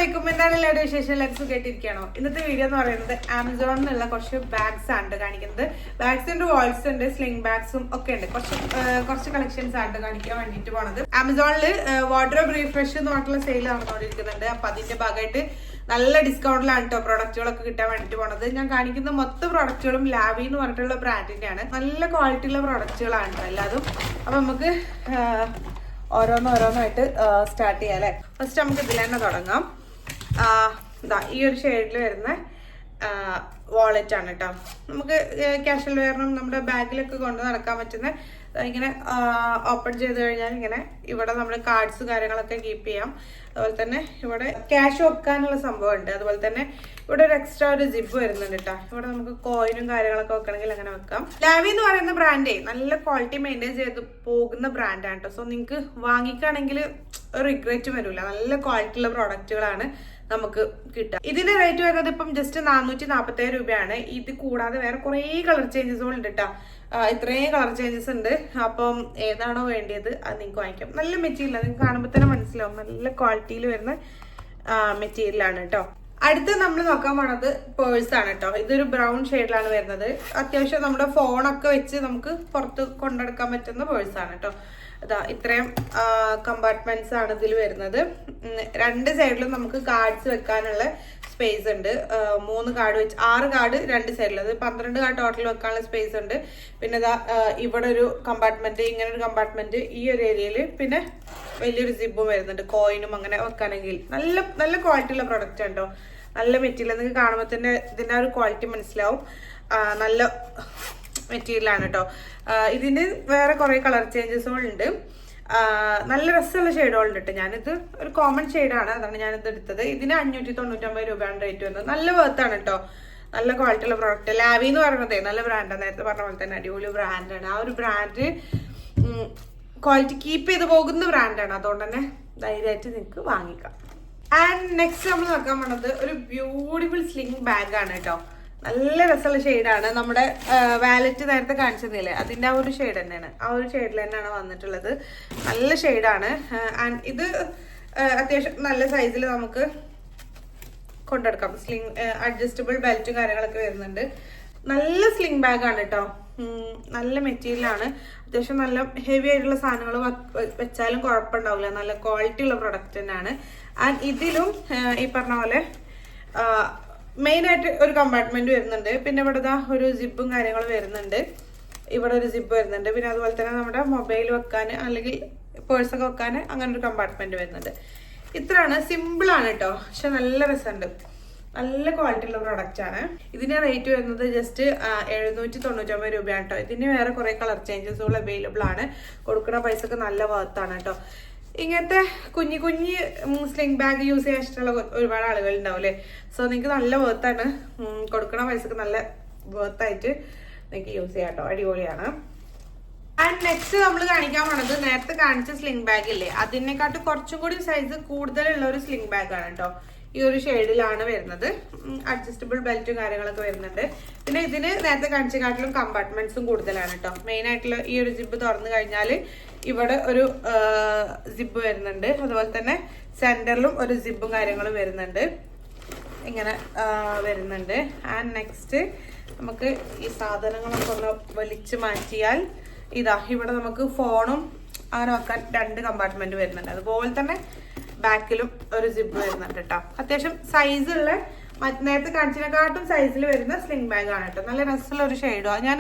അസ്സലാമലൈക്കും. എന്താണ് എല്ലാവരുടെ വിശേഷം? എല്ലാവരും സുഖമായിട്ടിരിക്കുകയാണോ? ഇന്നത്തെ വീഡിയോ എന്ന് പറയുന്നത് ആമസോണിൽ നിന്നുള്ള കുറച്ച് ബാഗ്സ് ആണ് കാണിക്കുന്നത്. ബാഗ്സിന്റെ വാൾസ് ഉണ്ട്, സ്ലിംഗ് ബാഗ്സും ഒക്കെ ഉണ്ട്. കുറച്ച് കളക്ഷൻസ് ആണ് കാണിക്കാൻ വേണ്ടിട്ട് പോണത്. ആമസോണിൽ വാർഡ്രോബ് റീഫ്രഷ് എന്ന് പറഞ്ഞിട്ടുള്ള സെയിൽ നടന്നുകൊണ്ടിരിക്കുന്നുണ്ട്. അപ്പൊ അതിന്റെ ഭാഗമായിട്ട് നല്ല ഡിസ്കൗണ്ടിലാണ് കേട്ടോ പ്രൊഡക്റ്റുകളൊക്കെ കിട്ടാൻ വേണ്ടിട്ട് പോണത്. ഞാൻ കാണിക്കുന്ന മൊത്തം പ്രൊഡക്റ്റുകളും ലാവി എന്ന് പറഞ്ഞിട്ടുള്ള ബ്രാൻഡിന്റെയാണ്. നല്ല ക്വാളിറ്റിയുള്ള പ്രൊഡക്റ്റുകളാണ് കേട്ടോ എല്ലാതും. അപ്പൊ നമുക്ക് ഓരോന്നായിട്ട് സ്റ്റാർട്ട് ചെയ്യാം അല്ലേ. ഫസ്റ്റ് നമുക്ക് ഇതിൽ തന്നെ തുടങ്ങാം. ഈ ഒരു ഷെയ്ഡിൽ വരുന്ന വാളറ്റ് ആണ് കേട്ടോ. നമുക്ക് ക്യാഷ്വൽ വെയറിനും നമ്മുടെ ബാഗിലൊക്കെ കൊണ്ട് നടക്കാൻ പറ്റുന്ന ഇങ്ങനെ ഓപ്പൺ ചെയ്ത് കഴിഞ്ഞാൽ ഇങ്ങനെ ഇവിടെ നമ്മൾ കാർഡ്സ് കാര്യങ്ങളൊക്കെ കീപ്പ് ചെയ്യാം. അതുപോലെ തന്നെ ഇവിടെ ക്യാഷ് വെക്കാനുള്ള സംഭവം ഉണ്ട്. അതുപോലെ തന്നെ ഇവിടെ ഒരു എക്സ്ട്രാ ഒരു ജിബ് വരുന്നുണ്ട് കേട്ടോ. ഇവിടെ നമുക്ക് കോയിനും കാര്യങ്ങളൊക്കെ വെക്കണമെങ്കിൽ അങ്ങനെ വെക്കാം. ലാവി എന്ന് പറയുന്ന ബ്രാൻഡേ നല്ല ക്വാളിറ്റി മെയിൻറ്റെയിൻ ചെയ്ത് പോകുന്ന ബ്രാൻഡാണ് കേട്ടോ. സോ നിങ്ങൾക്ക് വാങ്ങിക്കുകയാണെങ്കിൽ ഒരു റിഗ്രറ്റ് വരില്ല. നല്ല ക്വാളിറ്റി ഉള്ള പ്രോഡക്റ്റുകളാണ് നമുക്ക് കിട്ടുക. ഇതിന്റെ റേറ്റ് വരുന്നത് ഇപ്പം ജസ്റ്റ് 447 രൂപയാണ്. ഇത് കൂടാതെ വേറെ കുറേ കളർ ചേഞ്ചസുകൾ ഉണ്ട് കേട്ടോ. ഇത്രയും കളർ ചേഞ്ചസ് ഉണ്ട്. അപ്പം ഏതാണോ വേണ്ടിയത് അത് നിങ്ങൾക്ക് വാങ്ങിക്കാം. നല്ല മെറ്റീരിയലാണ്, നിങ്ങൾക്ക് കാണുമ്പോൾ തന്നെ മനസ്സിലാവും. നല്ല ക്വാളിറ്റിയിൽ വരുന്ന മെറ്റീരിയലാണ് കേട്ടോ. അടുത്ത് നമ്മൾ നോക്കാൻ പോണത് പേഴ്സ് ആണ് കേട്ടോ. ഇതൊരു ബ്രൗൺ ഷെയ്ഡിലാണ് വരുന്നത്. അത്യാവശ്യം നമ്മുടെ ഫോണൊക്കെ വെച്ച് നമുക്ക് പുറത്ത് കൊണ്ടെടുക്കാൻ പറ്റുന്ന പേഴ്സ് ആണ് കേട്ടോ. ഇത്രയും കമ്പാർട്ട്മെന്റ്സ് ആണ് ഇതിൽ വരുന്നത്. രണ്ട് സൈഡിലും നമുക്ക് കാർഡ്സ് വെക്കാനുള്ള സ്പേസ് ഉണ്ട്. 3 കാർഡ് വെച്ച് 6 കാർഡ് രണ്ട് സൈഡിൽ, അത് 12 കാർഡ് ടോട്ടൽ വെക്കാനുള്ള സ്പേസ് ഉണ്ട്. പിന്നെ ഇവിടെ ഒരു കമ്പാർട്ട്മെന്റ്, ഇങ്ങനെ ഒരു കമ്പാർട്ട്മെന്റ് ഈ ഒരു ഏരിയയിൽ. പിന്നെ വലിയൊരു സിബും വരുന്നുണ്ട്, കോയിനും അങ്ങനെ വെക്കാനെങ്കിൽ. നല്ല ക്വാളിറ്റി ഉള്ള പ്രൊഡക്റ്റ് ആണ് കേട്ടോ. നല്ല മെറ്റീരിയൽ, നിങ്ങൾക്ക് കാണുമ്പോൾ തന്നെ ഇതിന്റെ ഒരു ക്വാളിറ്റി മനസ്സിലാവും. നല്ല മെറ്റീരിയലാണ് കേട്ടോ. ഇതിന് വേറെ കുറെ കളർ ചേഞ്ചസുകൾ ഉണ്ട്. നല്ല രസമുള്ള ഷെയ്ഡുകളുണ്ട് കേട്ടോ. ഞാനിത് ഒരു കോമൺ ഷെയ്ഡാണ്, അതാണ് ഞാനിത് എടുത്തത്. ഇതിന് 599 രൂപയാണ് റേറ്റ് വരുന്നത്. നല്ല വേർത്താണ് കേട്ടോ. നല്ല ക്വാളിറ്റി ഉള്ള പ്രോഡക്റ്റ്. ലാവി എന്ന് പറയുന്നത് നല്ല ബ്രാൻഡാണ്. നേരത്തെ പറഞ്ഞ പോലെ തന്നെ അടിപൊളി ബ്രാൻഡാണ്. ആ ഒരു ബ്രാൻഡ് ക്വാളിറ്റി കീപ്പ് ചെയ്ത് പോകുന്ന ബ്രാൻഡാണ്. അതുകൊണ്ട് തന്നെ ധൈര്യമായിട്ട് നിങ്ങൾക്ക് വാങ്ങിക്കാം. ആൻഡ് നെക്സ്റ്റ് നമ്മൾ നോക്കാൻ പോണത് ഒരു ബ്യൂട്ടിഫുൾ സ്ലിംഗ് ബാഗ് ആണ് കേട്ടോ. നല്ല രസമുള്ള ഷെയ്ഡാണ്. നമ്മുടെ വാലറ്റ് നേരത്തെ കാണിച്ചതില്ലേ, അതിന്റെ ആ ഒരു ഷെയ്ഡ് തന്നെയാണ്. ആ ഒരു ഷെയ്ഡിൽ തന്നെയാണ് വന്നിട്ടുള്ളത്. നല്ല ഷെയ്ഡാണ്. ആൻഡ് ഇത് അത്യാവശ്യം നല്ല സൈസിൽ നമുക്ക് കൊണ്ടെടുക്കാം. സ്ലിംഗ് അഡ്ജസ്റ്റബിൾ ബെൽറ്റും കാര്യങ്ങളൊക്കെ വരുന്നുണ്ട്. നല്ല സ്ലിംഗ് ബാഗ് ആണ് കേട്ടോ. നല്ല മെറ്റീരിയലാണ്. അത്യാവശ്യം നല്ല ഹെവി ആയിട്ടുള്ള സാധനങ്ങൾ വെച്ചാലും കുഴപ്പമുണ്ടാവില്ല. നല്ല ക്വാളിറ്റി ഉള്ള പ്രൊഡക്റ്റ് തന്നെയാണ്. ആൻഡ് ഇതിലും ഈ പറഞ്ഞ പോലെ മെയിൻ ആയിട്ട് ഒരു കമ്പാർട്ട്മെന്റ് വരുന്നുണ്ട്. പിന്നെ ഇവിടെ ഒരു ജിബും കാര്യങ്ങളും വരുന്നുണ്ട്. ഇവിടെ ഒരു ജിബ് വരുന്നുണ്ട്. പിന്നെ അതുപോലെ തന്നെ നമ്മുടെ മൊബൈൽ വെക്കാൻ അല്ലെങ്കിൽ പേഴ്സൊക്കെ വെക്കാൻ അങ്ങനെ ഒരു കമ്പാർട്ട്മെന്റ് വരുന്നുണ്ട്. ഇത്രയാണ്, സിമ്പിൾ ആണ് കേട്ടോ. പക്ഷെ നല്ല രസമുണ്ട്. നല്ല ക്വാളിറ്റി ഉള്ള പ്രൊഡക്റ്റ് ആണ്. ഇതിന്റെ റേറ്റ് വരുന്നത് ജസ്റ്റ് 799 രൂപയാണ് കേട്ടോ. ഇതിന് വേറെ കുറെ കളർ ചേഞ്ചസുകൾ അവൈലബിൾ ആണ്. കൊടുക്കുന്ന പൈസക്ക് നല്ല വർത്താണ് കേട്ടോ. ഇങ്ങനത്തെ കുഞ്ഞു സ്ലിംഗ് ബാഗ് യൂസ് ചെയ്യാൻ ഇഷ്ടമുള്ള ഒരുപാട് ആളുകൾ ഉണ്ടാവും അല്ലേ. സോ നിങ്ങൾക്ക് നല്ല വേർത്താണ്. കൊടുക്കണ പൈസക്ക് നല്ല വേർത്തായിട്ട് നിങ്ങൾക്ക് യൂസ് ചെയ്യാം കേട്ടോ. അടിപൊളിയാണ്. ആൻഡ് നെക്സ്റ്റ് നമ്മൾ കാണിക്കാൻ പോണത് നേരത്തെ കാണിച്ച സ്ലിംഗ് ബാഗ് ഇല്ലേ, അതിനെക്കാട്ടും കുറച്ചും കൂടി സൈസ് കൂടുതലുള്ള ഒരു സ്ലിംഗ് ബാഗ് ആണ് കേട്ടോ. ഈ ഒരു ഷെയ്ഡിലാണ് വരുന്നത്. അഡ്ജസ്റ്റബിൾ ബെൽറ്റും കാര്യങ്ങളൊക്കെ വരുന്നുണ്ട്. പിന്നെ ഇതിന് നേരത്തെ കാണിച്ചതിനെക്കാട്ടിലും കമ്പാർട്ട്മെന്റ്സും കൂടുതലാണ് കേട്ടോ. മെയിൻ ആയിട്ടുള്ള ഈ ഒരു ജിബ് തുറന്നു കഴിഞ്ഞാൽ ഇവിടെ ഒരു ജിബ് വരുന്നുണ്ട്. അതുപോലെ തന്നെ സെന്ററിലും ഒരു ജിബും കാര്യങ്ങളും വരുന്നുണ്ട്. ഇങ്ങനെ വരുന്നുണ്ട്. ആൻഡ് നെക്സ്റ്റ് നമുക്ക് ഈ സാധനങ്ങളൊക്കെ ഒന്ന് വലിച്ചു മാറ്റിയാൽ ഇവിടെ നമുക്ക് ഫോണും അങ്ങനെ വെക്കാൻ 2 കമ്പാർട്ട്മെന്റ് വരുന്നുണ്ട്. അതുപോലെ തന്നെ ബാക്കിലും ഒരു ജിബ് വരുന്നുണ്ട് കേട്ടോ. അത്യാവശ്യം സൈസുള്ള, നേരത്തെ കാണിച്ചതിനെക്കാട്ടും സൈസിൽ വരുന്ന സ്ലിംഗ് ബാഗ് ആണ് കേട്ടോ. നല്ല രസമുള്ള ഒരു ഷെയ്ഡാണ്. ഞാൻ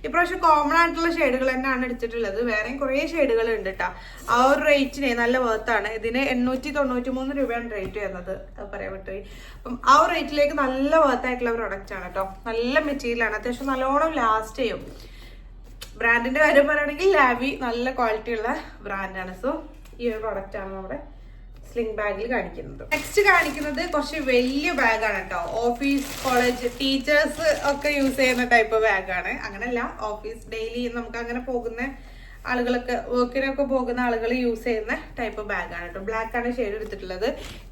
ഇപ്രാവശ്യം കോമൺ ആയിട്ടുള്ള ഷെയ്ഡുകൾ തന്നെയാണ് എടുത്തിട്ടുള്ളത്. വേറെയും കുറേ ഷെയ്ഡുകൾ ഉണ്ട് കേട്ടോ. ആ ഒരു റേറ്റിന് നല്ല വേർത്താണ്. ഇതിന് 893 രൂപയാണ് റേറ്റ് വരുന്നത്. പറയാൻ പറ്റുമോ? അപ്പം ആ ഒരു റേറ്റിലേക്ക് നല്ല വേർത്തായിട്ടുള്ള പ്രൊഡക്റ്റ് ആണ് കേട്ടോ. നല്ല മെറ്റീരിയലാണ്. അത്യാവശ്യം നല്ലോണം ലാസ്റ്റ് ചെയ്യും. ബ്രാൻഡിന്റെ കാര്യം പറയുകയാണെങ്കിൽ ലാവി നല്ല ക്വാളിറ്റി ഉള്ള ബ്രാൻഡാണ്. സോ ഈ ഒരു പ്രൊഡക്റ്റ് ആണ് നമ്മുടെ സ്ലിംഗ് ബാഗിൽ കാണിക്കുന്നത്. നെക്സ്റ്റ് കാണിക്കുന്നത് കുറച്ച് വലിയ ബാഗാണ് കേട്ടോ. ഓഫീസ്, കോളേജ്, ടീച്ചേഴ്സ് ഒക്കെ യൂസ് ചെയ്യുന്ന ടൈപ്പ് ബാഗാണ്. അങ്ങനെയല്ല, ഓഫീസ് ഡെയിലി നമുക്ക് അങ്ങനെ പോകുന്ന ആളുകളൊക്കെ, വർക്കിനൊക്കെ പോകുന്ന ആളുകൾ യൂസ് ചെയ്യുന്ന ടൈപ്പ് ബാഗാണ് കേട്ടോ. ബ്ലാക്ക് ആണ് ഷെയ്ഡ് എടുത്തിട്ടുള്ളത്.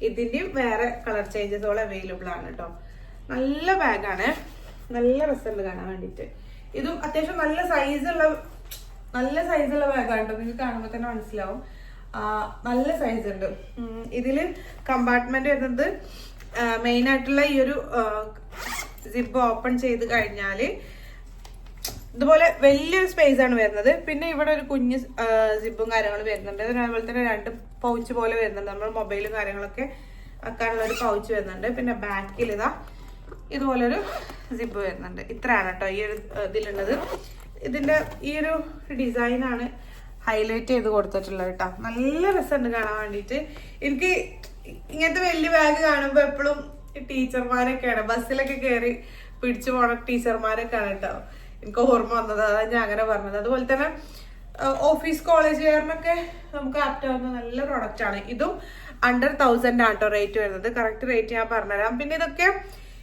ഇതിന്റെയും വേറെ കളർ ചേഞ്ചസുകൾ അവൈലബിൾ ആണ് കേട്ടോ. നല്ല ബാഗാണ്. നല്ല രസമുണ്ട് കാണാൻ വേണ്ടിയിട്ട്. ഇതും അത്യാവശ്യം നല്ല സൈസുള്ള ബാഗാണ് കേട്ടോ. നിങ്ങൾക്ക് കാണുമ്പോൾ തന്നെ മനസ്സിലാവും. നല്ല സൈസ് ഉണ്ട്. ഇതില് കമ്പാർട്ട്മെന്റ് വരുന്നത് മെയിൻ ആയിട്ടുള്ള ഈ ഒരു സിബ് ഓപ്പൺ ചെയ്ത് കഴിഞ്ഞാല് ഇതുപോലെ വലിയൊരു സ്പേസ് ആണ് വരുന്നത്. പിന്നെ ഇവിടെ ഒരു കുഞ്ഞ് സിബും കാര്യങ്ങളും വരുന്നുണ്ട്. അതുപോലെ തന്നെ 2 പൗച്ച് പോലെ വരുന്നുണ്ട്. നമ്മൾ മൊബൈലും കാര്യങ്ങളൊക്കെ വെക്കാനുള്ള ഒരു പൗച്ച് വരുന്നുണ്ട്. പിന്നെ ബാക്കിൽ ഇതുപോലൊരു സിബ് വരുന്നുണ്ട്. ഇത്രയാണ് കേട്ടോ ഈ ഒരു ഇതിലുള്ളത്. ഇതിന്റെ ഈ ഒരു ഡിസൈനാണ് ഹൈലൈറ്റ് ചെയ്ത് കൊടുത്തിട്ടുള്ളത് കേട്ടോ. നല്ല രസമുണ്ട് കാണാൻ വേണ്ടിയിട്ട്. എനിക്ക് ഇങ്ങനത്തെ വലിയ ബാഗ് കാണുമ്പോൾ എപ്പോഴും ടീച്ചർമാരൊക്കെയാണ്, ബസ്സിലൊക്കെ കയറി പിടിച്ചു പോണ ടീച്ചർമാരൊക്കെയാണ് കേട്ടോ എനിക്ക് ഓർമ്മ വന്നത്. അതാണ് ഞാൻ അങ്ങനെ പറഞ്ഞത്. അതുപോലെ തന്നെ ഓഫീസ് കോളേജുകാരനൊക്കെ നമുക്ക് ആപ്റ്റ് ആവുന്ന നല്ല പ്രൊഡക്റ്റ് ആണ്. ഇതും അണ്ടർ 1000 ആണ് കേട്ടോ റേറ്റ് വരുന്നത്. കറക്റ്റ് റേറ്റ് ഞാൻ പറഞ്ഞുതരാം. പിന്നെ ഇതൊക്കെ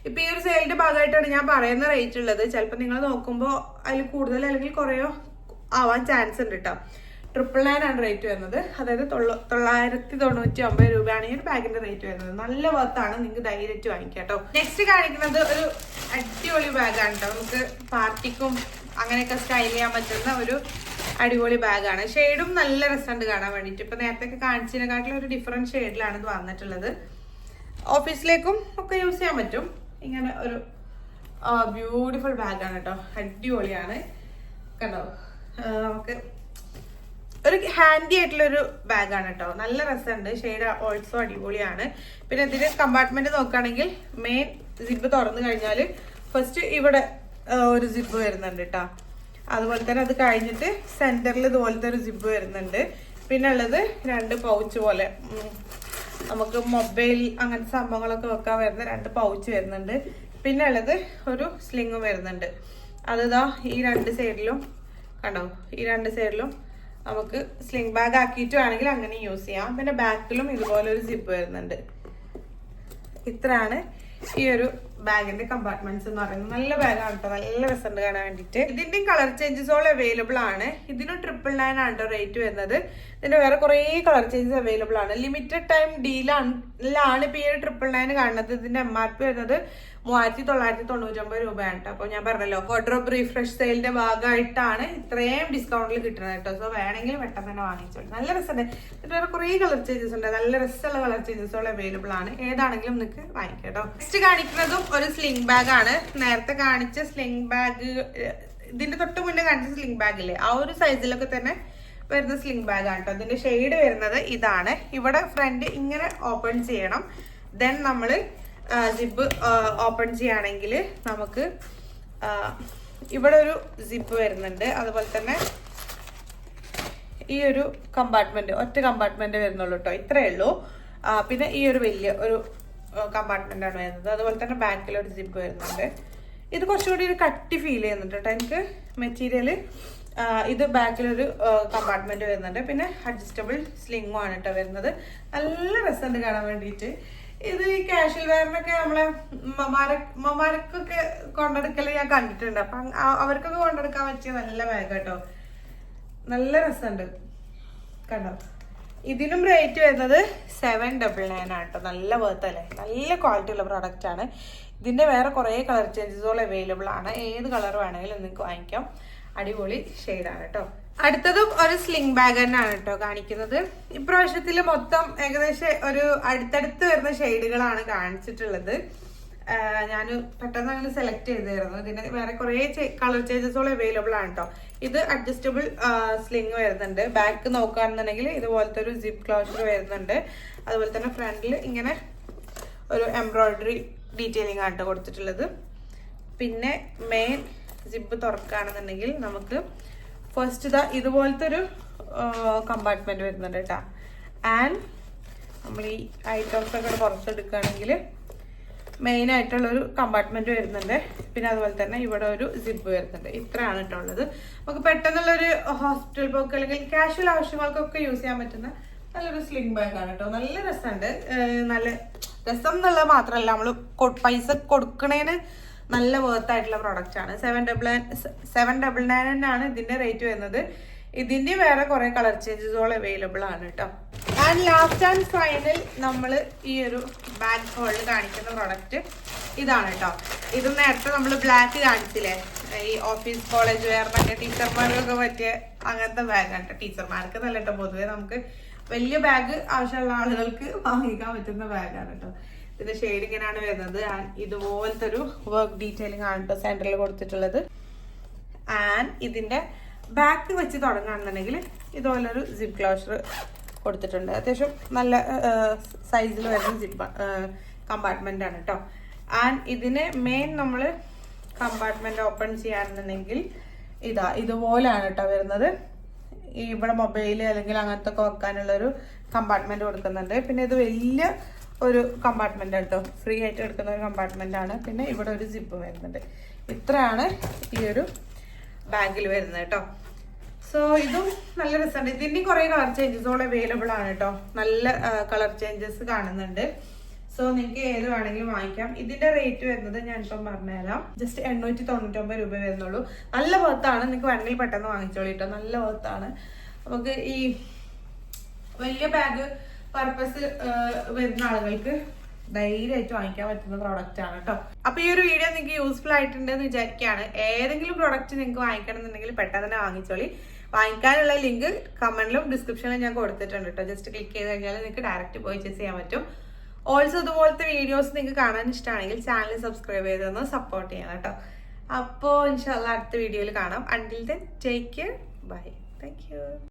ഇപ്പൊ ഈ ഒരു സെയിലിന്റെ ഭാഗമായിട്ടാണ് ഞാൻ പറയുന്ന റേറ്റ് ഉള്ളത്. ചിലപ്പോൾ നിങ്ങൾ നോക്കുമ്പോൾ അതിൽ കൂടുതൽ അല്ലെങ്കിൽ കുറയോ ആവാൻ ചാൻസ് ഉണ്ട് കേട്ടോ. 999 ആണ് റേറ്റ് വരുന്നത്. അതായത് 999 രൂപയാണ് ഈ ഒരു ബാഗിന്റെ റേറ്റ് വരുന്നത്. നല്ല വർത്താണ്, നിങ്ങൾക്ക് ധൈര്യമായിട്ട് വാങ്ങിക്കാം കേട്ടോ. നെക്സ്റ്റ് കാണിക്കുന്നത് ഒരു അടിപൊളി ബാഗാണ് കേട്ടോ. നമുക്ക് പാർട്ടിക്കും അങ്ങനെയൊക്കെ സ്റ്റൈൽ ചെയ്യാൻ പറ്റുന്ന ഒരു അടിപൊളി ബാഗാണ്. ഷെയ്ഡും നല്ല രസമുണ്ട് കാണാൻ വേണ്ടിയിട്ട്. ഇപ്പൊ നേരത്തെ കാണിച്ചതിനെക്കാട്ടിലും ഒരു ഡിഫറെന്റ് ഷെയ്ഡിലാണ് ഇത് വന്നിട്ടുള്ളത്. ഓഫീസിലേക്കും ഒക്കെ യൂസ് ചെയ്യാൻ പറ്റും. ഇങ്ങനെ ഒരു ബ്യൂട്ടിഫുൾ ബാഗാണ് കേട്ടോ. അടിപൊളിയാണ് കണ്ടോ. നമുക്ക് ഒരു ഹാൻഡി ആയിട്ടുള്ള ഒരു ബാഗാണ് കേട്ടോ. നല്ല രസമുണ്ട്. ഷെയ്ഡ് ഓൾസോ അടിപൊളിയാണ്. പിന്നെ ഇതിന്റെ കമ്പാർട്ട്മെന്റ് നോക്കുകയാണെങ്കിൽ മെയിൻ സിബ് തുറന്നു കഴിഞ്ഞാൽ ഫസ്റ്റ് ഇവിടെ ഒരു സിബ് വരുന്നുണ്ട് കേട്ടോ. അതുപോലെ തന്നെ അത് കഴിഞ്ഞിട്ട് സെന്ററിൽ ഇതുപോലത്തെ ഒരു സിബ് വരുന്നുണ്ട്. പിന്നെ ഉള്ളത് 2 പൗച്ച് പോലെ നമുക്ക് മൊബൈൽ അങ്ങനത്തെ സംഭവങ്ങളൊക്കെ വെക്കാൻ വരുന്ന 2 പൗച്ച് വരുന്നുണ്ട്. പിന്നെ ഉള്ളത് ഒരു സ്ലിങ്ങും വരുന്നുണ്ട്. അതിതാ ഈ 2 സൈഡിലും കണ്ടോ. ഈ 2 സൈഡിലും നമുക്ക് സ്ലിംഗ് ബാഗ് ആക്കിയിട്ട് വേണമെങ്കിൽ അങ്ങനെ യൂസ് ചെയ്യാം. പിന്നെ ബാക്കിലും ഇതുപോലെ ഒരു സിപ്പ് വരുന്നുണ്ട്. ഇത്രയാണ് ഈ ഒരു ബാഗിന്റെ കമ്പാർട്ട്മെന്റ്സ് എന്ന് പറയുന്നത്. നല്ല ബാഗാണ് കേട്ടോ. നല്ല രസമുണ്ട് കാണാൻ വേണ്ടിയിട്ട്. ഇതിന്റെ കളർ ചേഞ്ചസ് ഓൾ അവൈലബിൾ ആണ്. ഇതിനും 999 ആണ് കേട്ടോ റേറ്റ് വരുന്നത്. ഇതിന്റെ വേറെ കുറെ കളർ ചേഞ്ചസ് അവൈലബിൾ ആണ്. ലിമിറ്റഡ് ടൈം ഡീലാണ് ഇപ്പൊ ഈ 999 കാണുന്നത്. ഇതിന്റെ MRP വരുന്നത് 3999 രൂപയാണ് കേട്ടോ. അപ്പൊ ഞാൻ പറഞ്ഞല്ലോ വാർഡ്രോബ് റീഫ്രഷ് സെയിലിന്റെ ഭാഗമായിട്ടാണ് ഇത്രയും ഡിസ്കൗണ്ടിൽ കിട്ടുന്നത് കേട്ടോ. സോ വേണമെങ്കിൽ പെട്ടെന്ന് തന്നെ വാങ്ങിച്ചോളൂ. നല്ല രസമുണ്ട്. ഇതിന്റെ വേറെ കുറെ കളർ ചേഞ്ചസ് ഉണ്ട്. നല്ല രസമുള്ള കളർ ചേഞ്ചസുകൾ അവൈലബിൾ ആണ്. ഏതാണെങ്കിലും നിങ്ങൾക്ക് വാങ്ങിക്കാം കേട്ടോ. നെക്സ്റ്റ് കാണിക്കുന്നതും ഒരു സ്ലിംഗ് ബാഗ് ആണ്. നേരത്തെ കാണിച്ച സ്ലിംഗ് ബാഗ്, ഇതിന്റെ തൊട്ട് മുന്നേ കാണിച്ച സ്ലിംഗ് ബാഗില്ലേ ആ ഒരു സൈസിലൊക്കെ തന്നെ വരുന്ന സ്ലിംഗ് ബാഗ് ആണ് കേട്ടോ. ഇതിന്റെ ഷെയ്ഡ് വരുന്നത് ഇതാണ്. ഇവിടെ ഫ്രണ്ട് ഇങ്ങനെ ഓപ്പൺ ചെയ്യണം. ദെൻ നമ്മള് സിബ് ഓപ്പൺ ചെയ്യുകയാണെങ്കിൽ നമുക്ക് ഇവിടെ ഒരു സിബ് വരുന്നുണ്ട്. അതുപോലെ തന്നെ ഈ ഒരു കമ്പാർട്ട്മെന്റ് ഒറ്റ കമ്പാർട്ട്മെന്റ് വരുന്നുള്ളൂ കേട്ടോ. ഇത്രയേ ഉള്ളൂ. പിന്നെ ഈ ഒരു വലിയ ഒരു കമ്പാർട്ട്മെന്റ് ആണ് വരുന്നത്. അതുപോലെ തന്നെ ബാക്കിൽ ഒരു സിബ് വരുന്നുണ്ട്. ഇത് കുറച്ചുകൂടി ഒരു കട്ടി ഫീൽ ചെയ്യുന്നുണ്ട് കേട്ടോ എനിക്ക് മെറ്റീരിയൽ. ഇത് ബാക്കിലൊരു കമ്പാർട്ട്മെന്റ് വരുന്നുണ്ട്. പിന്നെ അഡ്ജസ്റ്റബിൾ സ്ലിങ്ങും ആണ് കേട്ടോ വരുന്നത്. നല്ല രസമുണ്ട് കാണാൻ വേണ്ടിയിട്ട്. ഇത് ഈ കാഷ്വൽ വെയറിനൊക്കെ നമ്മളെ മമാരക്കൊക്കെ കൊണ്ടെടുക്കൽ ഞാൻ കണ്ടിട്ടുണ്ട്. അപ്പൊ അവർക്കൊക്കെ കൊണ്ടെടുക്കാൻ പറ്റിയ നല്ല ബാഗ് കേട്ടോ. നല്ല രസമുണ്ട് കണ്ടോ. ഇതിനും റേറ്റ് വരുന്നത് 799 ആണ് കേട്ടോ. നല്ല വർത്ത് അല്ലേ. നല്ല ക്വാളിറ്റി ഉള്ള പ്രോഡക്റ്റ് ആണ്. ഇതിന്റെ വേറെ കുറെ കളർ ചേഞ്ചസുകൾ അവൈലബിൾ ആണ്. ഏത് കളർ വേണമെങ്കിലും നിങ്ങൾക്ക് വാങ്ങിക്കാം. അടിപൊളി ഷെയ്ഡാണ് കേട്ടോ. അടുത്തതും ഒരു സ്ലിംഗ് ബാഗ് തന്നെയാണ് കേട്ടോ കാണിക്കുന്നത്. ഇപ്രാവശ്യത്തില് മൊത്തം ഏകദേശം ഒരു അടുത്തടുത്ത് വരുന്ന ഷെയ്ഡുകളാണ് കാണിച്ചിട്ടുള്ളത്. ഞാൻ പെട്ടെന്ന് അങ്ങനെ സെലക്ട് ചെയ്തായിരുന്നു. ഇതിന് വേറെ കുറെ കളർ ചേഞ്ചസുകൾ അവൈലബിൾ ആണ് കേട്ടോ. ഇത് അഡ്ജസ്റ്റബിൾ സ്ലിംഗ് വരുന്നുണ്ട്. ബാക്ക് നോക്കുകയാണെന്നുണ്ടെങ്കിൽ ഇതുപോലത്തെ ഒരു സിപ്പ് ക്ലോഷർ വരുന്നുണ്ട്. അതുപോലെ തന്നെ ഫ്രണ്ടിൽ ഇങ്ങനെ ഒരു എംബ്രോയിഡറി ഡീറ്റെയിലിംഗ് ആണ് കൊടുത്തിട്ടുള്ളത്. പിന്നെ മെയിൻ സിപ്പ് തുറക്കുകയാണെന്നുണ്ടെങ്കിൽ നമുക്ക് ഫസ്റ്റ് ഇതുപോലത്തെ ഒരു കമ്പാർട്ട്മെന്റ് വരുന്നുണ്ട് കേട്ടോ. ആൻഡ് നമ്മൾ ഈ ഐറ്റംസ് ഒക്കെ പുറത്തെടുക്കുകയാണെങ്കിൽ മെയിൻ ആയിട്ടുള്ളൊരു കമ്പാർട്ട്മെന്റ് വരുന്നുണ്ട്. പിന്നെ അതുപോലെ തന്നെ ഇവിടെ ഒരു സിപ്പ് വരുന്നുണ്ട്. ഇത്രയാണ് കേട്ടോ ഉള്ളത്. നമുക്ക് പെട്ടെന്നുള്ളൊരു ഹോസ്പിറ്റൽ പോക്ക് അല്ലെങ്കിൽ കാഷ്വൽ ആവശ്യങ്ങൾക്കൊക്കെ യൂസ് ചെയ്യാൻ പറ്റുന്ന നല്ലൊരു സ്ലിംഗ് ബാഗ് ആണ് കേട്ടോ. നല്ല രസമുണ്ട്. നല്ല രസം എന്നുള്ളത് മാത്രമല്ല, നമ്മൾ പൈസ കൊടുക്കണേന് നല്ല വർത്ത് ആയിട്ടുള്ള പ്രോഡക്റ്റ് ആണ്. 799 ആണ് ഇതിന്റെ റേറ്റ് വരുന്നത്. ഇതിന്റെ വേറെ കുറെ കളർ ചേഞ്ചസുകൾ അവൈലബിൾ ആണ് കേട്ടോ. ആൻഡ് ലാസ്റ്റ് ആൻഡ് ഫൈനൽ നമ്മൾ ഈ ഒരു ബാഗ് ഹോൾഡ് കാണിക്കുന്ന പ്രോഡക്റ്റ് ഇതാണ് കേട്ടോ. ഇത് നേരത്തെ നമ്മൾ ബ്ലാക്ക് കാണിച്ചില്ലേ, ഈ ഓഫീസ് കോളേജ് വെയറിനൊക്കെ ടീച്ചർമാർക്കൊക്കെ പറ്റിയ അങ്ങനത്തെ ബാഗാണ് കേട്ടോ. ടീച്ചർമാർക്ക് നല്ല കേട്ടോ. പൊതുവെ നമുക്ക് വലിയ ബാഗ് ആവശ്യമുള്ള ആളുകൾക്ക് വാങ്ങിക്കാൻ പറ്റുന്ന ബാഗാണ് കേട്ടോ. ഇതിന്റെ ഷെയ്ഡ് ഇങ്ങനെയാണ് വരുന്നത്. ആൻഡ് ഇതുപോലത്തെ ഒരു വർക്ക് ഡീറ്റെയിലിംഗ് ആണ് കേട്ടോ സെന്ററിൽ കൊടുത്തിട്ടുള്ളത്. ആൻഡ് ഇതിന്റെ ബാക്ക് വെച്ച് തുടങ്ങുകയാണെന്നുണ്ടെങ്കിൽ ഇതുപോലൊരു സിപ്പ് ക്ലോഷർ കൊടുത്തിട്ടുണ്ട്. അത്യാവശ്യം നല്ല സൈസിൽ വരുന്ന സിപ്പ് കമ്പാർട്ട്മെന്റ് ആണ് കേട്ടോ. ആൻഡ് ഇതിന് മെയിൻ നമ്മൾ കമ്പാർട്ട്മെന്റ് ഓപ്പൺ ചെയ്യാണെന്നുണ്ടെങ്കിൽ ഇതുപോലെയാണ് കേട്ടോ വരുന്നത്. ഇവിടെ മൊബൈല് അല്ലെങ്കിൽ അങ്ങനത്തെ ഒക്കെ വെക്കാനുള്ളൊരു കമ്പാർട്ട്മെന്റ് കൊടുക്കുന്നുണ്ട്. പിന്നെ ഇത് വലിയ ഒരു കമ്പാർട്ട്മെന്റ് കേട്ടോ, ഫ്രീ ആയിട്ട് എടുക്കുന്ന ഒരു കമ്പാർട്ട്മെന്റ് ആണ്. പിന്നെ ഇവിടെ ഒരു സിപ്പ് വരുന്നുണ്ട്. ഇത്രയാണ് ഈ ഒരു ബാഗിൽ വരുന്നത് കേട്ടോ. സോ ഇതും നല്ല രസമുണ്ട്. ഇതിന്റെയും കുറെ കളർ ചേഞ്ചസുകൾ അവൈലബിൾ ആണ് കേട്ടോ. നല്ല കളർ ചേഞ്ചസ് കാണുന്നുണ്ട്. സോ നിങ്ങൾക്ക് ഏത് വേണമെങ്കിലും വാങ്ങിക്കാം. ഇതിന്റെ റേറ്റ് വരുന്നത് ഞാനിപ്പം പറഞ്ഞുതരാം. ജസ്റ്റ് 899 രൂപ വരുന്നുള്ളൂ. നല്ല വർത്താണ്. നിങ്ങൾക്ക് വേണമെങ്കിൽ പെട്ടെന്ന് വാങ്ങിച്ചോളൂ കേട്ടോ. നല്ല വർത്താണ്. നമുക്ക് ഈ വലിയ ബാഗ് പർപ്പസ് വരുന്ന ആളുകൾക്ക് ധൈര്യമായിട്ട് വാങ്ങിക്കാൻ പറ്റുന്ന പ്രോഡക്റ്റ് ആണ് കേട്ടോ. അപ്പൊ ഈ ഒരു വീഡിയോ നിങ്ങൾക്ക് യൂസ്ഫുൾ ആയിട്ടുണ്ടെന്ന് വിചാരിക്കുകയാണ്. ഏതെങ്കിലും പ്രോഡക്റ്റ് നിങ്ങൾക്ക് വാങ്ങിക്കണം എന്നുണ്ടെങ്കിൽ പെട്ടെന്ന് തന്നെ വാങ്ങിച്ചോളി. വാങ്ങിക്കാനുള്ള ലിങ്ക് കമന്റിലും ഡിസ്ക്രിപ്ഷനിലും ഞാൻ കൊടുത്തിട്ടുണ്ട് കേട്ടോ. ജസ്റ്റ് ക്ലിക്ക് ചെയ്ത് കഴിഞ്ഞാൽ നിങ്ങൾക്ക് ഡയറക്റ്റ് പർച്ചേസ് ചെയ്യാൻ പറ്റും. ഓൾസോ ഇതുപോലത്തെ വീഡിയോസ് നിങ്ങൾക്ക് കാണാൻ ഇഷ്ടമാണെങ്കിൽ ചാനൽ സബ്സ്ക്രൈബ് ചെയ്തൊന്ന് സപ്പോർട്ട് ചെയ്യണം കേട്ടോ. അപ്പോൾ ഇൻഷാല്ലാ അടുത്ത വീഡിയോയിൽ കാണാം. Until then take care, bye, thank U.